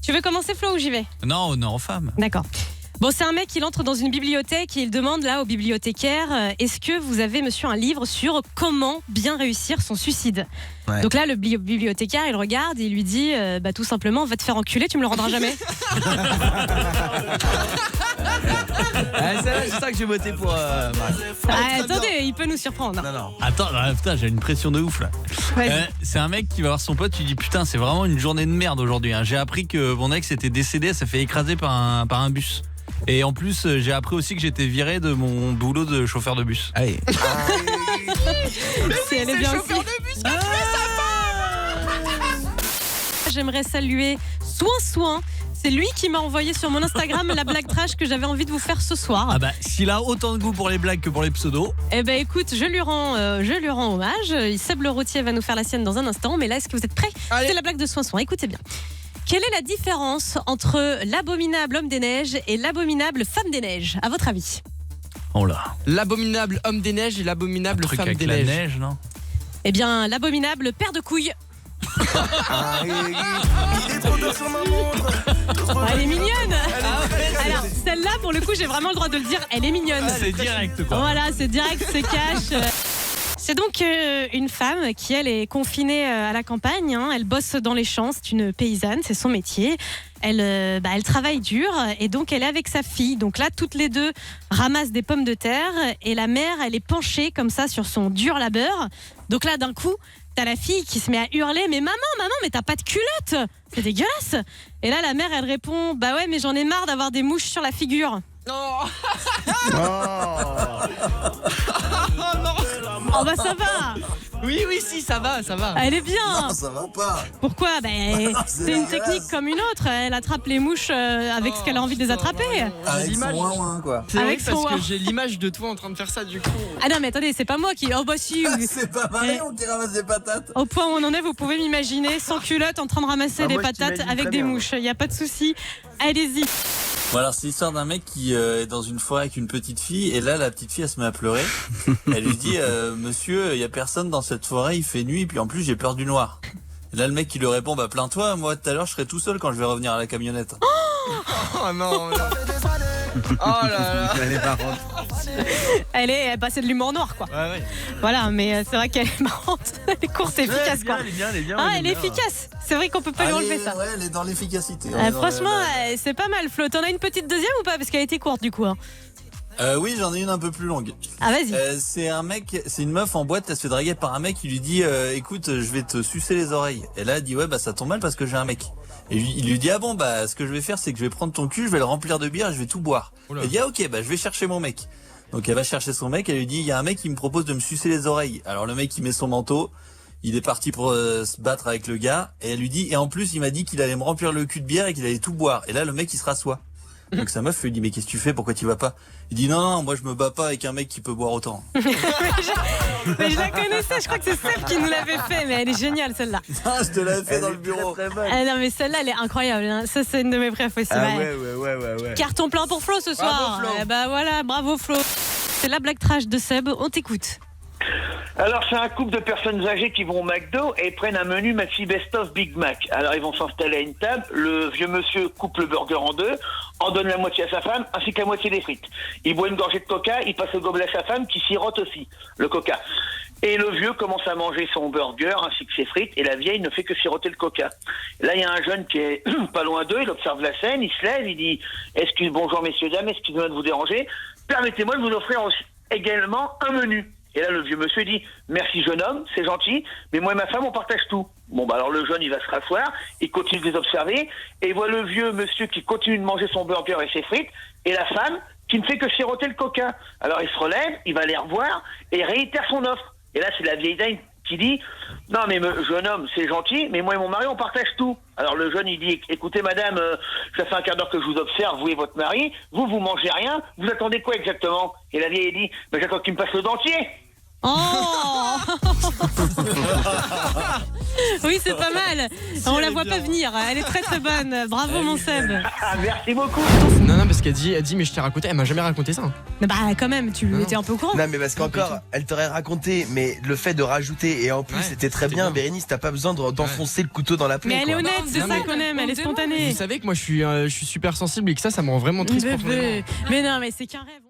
Tu veux commencer, Flo, ou j'y vais ? Non, honneur aux femmes. D'accord. Bon, c'est un mec, il entre dans une bibliothèque et il demande là au bibliothécaire est-ce que vous avez, monsieur, un livre sur comment bien réussir son suicide ? Ouais. Donc là, le bibliothécaire, il regarde et il lui dit tout simplement, va te faire enculer, tu me le rendras jamais. C'est ça que j'ai voté pour. Attendez, il peut nous surprendre. Non. Attends, putain, j'ai une pression de ouf là. Ouais. C'est un mec qui va voir son pote, il dit putain, c'est vraiment une journée de merde aujourd'hui. Hein. J'ai appris que mon ex était décédé, elle s'est fait écraser par un bus. Et en plus, j'ai appris aussi que j'étais viré de mon boulot de chauffeur de bus. Allez. Si elle est bien aussi. J'aimerais saluer Soin. C'est lui qui m'a envoyé sur mon Instagram la blague trash que j'avais envie de vous faire ce soir. Ah bah, s'il a autant de goût pour les blagues que pour les pseudos. Eh ben écoute, je lui rends hommage. Seb le routier va nous faire la sienne dans un instant. Mais là, est-ce que vous êtes prêts ? Allez. C'est la blague de Soin. Écoutez bien. Quelle est la différence entre l'abominable homme des neiges et l'abominable femme des neiges, à votre avis ? Oh là. L'abominable homme des neiges et l'abominable Truc femme avec des la neiges. neige, non ? Eh bien, l'abominable père de couilles. Il est trop tôt sur ma montre. Elle est mignonne. Alors, celle-là, pour le coup, j'ai vraiment le droit de le dire, elle est mignonne. C'est direct quoi. Voilà, c'est direct, c'est cash. C'est donc une femme qui, elle, est confinée à la campagne. Elle bosse dans les champs, c'est une paysanne, c'est son métier. Elle travaille dur et donc elle est avec sa fille. Donc là, toutes les deux ramassent des pommes de terre et la mère, elle est penchée comme ça sur son dur labeur. Donc là, d'un coup, t'as la fille qui se met à hurler « Mais maman, mais t'as pas de culotte ! C'est dégueulasse !» Et là, la mère, elle répond « Bah ouais, mais j'en ai marre d'avoir des mouches sur la figure. » Oh bah ça va. Oui, si, ça va. Elle est bien. Non, ça va pas. Pourquoi ? C'est une technique comme une autre. Elle attrape les mouches avec ce qu'elle a envie de les attraper. Avec l'image. son ouin quoi. C'est Avec vrai parce son- que j'ai l'image de toi en train de faire ça du coup. Ah non mais attendez, c'est pas moi qui... Oh bah si. C'est pas Marion qui ramasse des patates. Au point où on en est, vous pouvez m'imaginer sans culotte en train de ramasser des moi, je patates t'imagine avec très des bien, mouches. Il y a pas de souci. Allez-y. Bon alors c'est l'histoire d'un mec qui est dans une forêt avec une petite fille et là la petite fille elle se met à pleurer. Elle lui dit monsieur il y a personne dans cette forêt, il fait nuit et puis en plus j'ai peur du noir. Et là le mec qui lui répond bah plains-toi, moi tout à l'heure je serai tout seul quand je vais revenir à la camionnette. Oh non. Oh là là. Elle est marrante. C'est de l'humour noir quoi. Ouais. Voilà, mais c'est vrai qu'elle est marrante. Elle est courte et efficace quoi. Elle est bien. Ah, elle est efficace. C'est vrai qu'on peut pas lui enlever ça. Ouais, elle est dans l'efficacité. Franchement, c'est pas mal, Flo. T'en as une petite deuxième ou pas ? Parce qu'elle était courte du coup. Hein. Oui j'en ai une un peu plus longue. Ah, vas-y. C'est une meuf en boîte, elle se fait draguer par un mec qui lui dit écoute je vais te sucer les oreilles. Et là elle dit ouais bah ça tombe mal parce que j'ai un mec. Et il lui dit ah bon bah ce que je vais faire c'est que je vais prendre ton cul, je vais le remplir de bière et je vais tout boire. Oula. Elle dit ah ok bah je vais chercher mon mec. Donc elle va chercher son mec, elle lui dit il y a un mec qui me propose de me sucer les oreilles. Alors le mec il met son manteau, il est parti pour se battre avec le gars et elle lui dit et en plus il m'a dit qu'il allait me remplir le cul de bière et qu'il allait tout boire. Et là le mec il se rassoit. Donc sa meuf lui dit mais qu'est-ce que tu fais, pourquoi tu vas pas? Il dit non moi je me bats pas avec un mec qui peut boire autant. Mais je la connaissais, je crois que c'est Seb qui nous l'avait fait, mais elle est géniale celle-là. Ah je te l'avais fait dans le bureau. Ah non mais celle-là elle est incroyable, hein. Ça c'est une de mes préfs aussi. ouais. Carton plein pour Flo ce soir. Flo. Eh bah voilà, bravo Flo. C'est la blague trash de Seb, on t'écoute. Alors, c'est un couple de personnes âgées qui vont au McDo et prennent un menu Maxi Best of Big Mac. Alors, ils vont s'installer à une table. Le vieux monsieur coupe le burger en deux, en donne la moitié à sa femme, ainsi que la moitié des frites. Il boit une gorgée de coca, il passe le gobelet à sa femme, qui sirote aussi le coca. Et le vieux commence à manger son burger, ainsi que ses frites, et la vieille ne fait que siroter le coca. Là, il y a un jeune qui est pas loin d'eux, il observe la scène, il se lève, il dit « Bonjour messieurs, dames, excusez-moi de vous déranger. Permettez-moi de vous offrir également un menu. » Et là, le vieux monsieur dit « Merci jeune homme, c'est gentil, mais moi et ma femme, on partage tout. » Bon, bah alors le jeune, il va se rasseoir, il continue de les observer, et il voit le vieux monsieur qui continue de manger son burger et ses frites, et la femme qui ne fait que siroter le coca. Alors il se relève, il va les revoir, et réitère son offre. Et là, c'est la vieille dame qui dit « Non, mais jeune homme, c'est gentil, mais moi et mon mari, on partage tout. » Alors le jeune, il dit « Écoutez, madame, ça fait un quart d'heure que je vous observe, vous et votre mari, vous mangez rien, vous attendez quoi exactement ?» Et la vieille, elle dit « J'attends qu'il me passe le dentier. » Oh oui, c'est pas mal. On la voit pas venir. Elle est très très bonne. Bravo mon Seb. Ah, merci beaucoup. Non, parce qu'elle dit, mais je t'ai raconté, elle m'a jamais raconté ça. Mais bah quand même, tu Non. étais un peu au courant. Non mais parce qu'encore, elle t'aurait raconté, mais le fait de rajouter, et en plus Ouais, c'était très c'était bien, bien. Bérénice, t'as pas besoin d'enfoncer le couteau dans la plaie. Mais elle est quoi. honnête, c'est Non, ça mais- qu'on aime, elle est spontanée. Vous savez que moi je suis super sensible et que ça me rend vraiment triste profondément. Mais non, mais c'est qu'un rêve.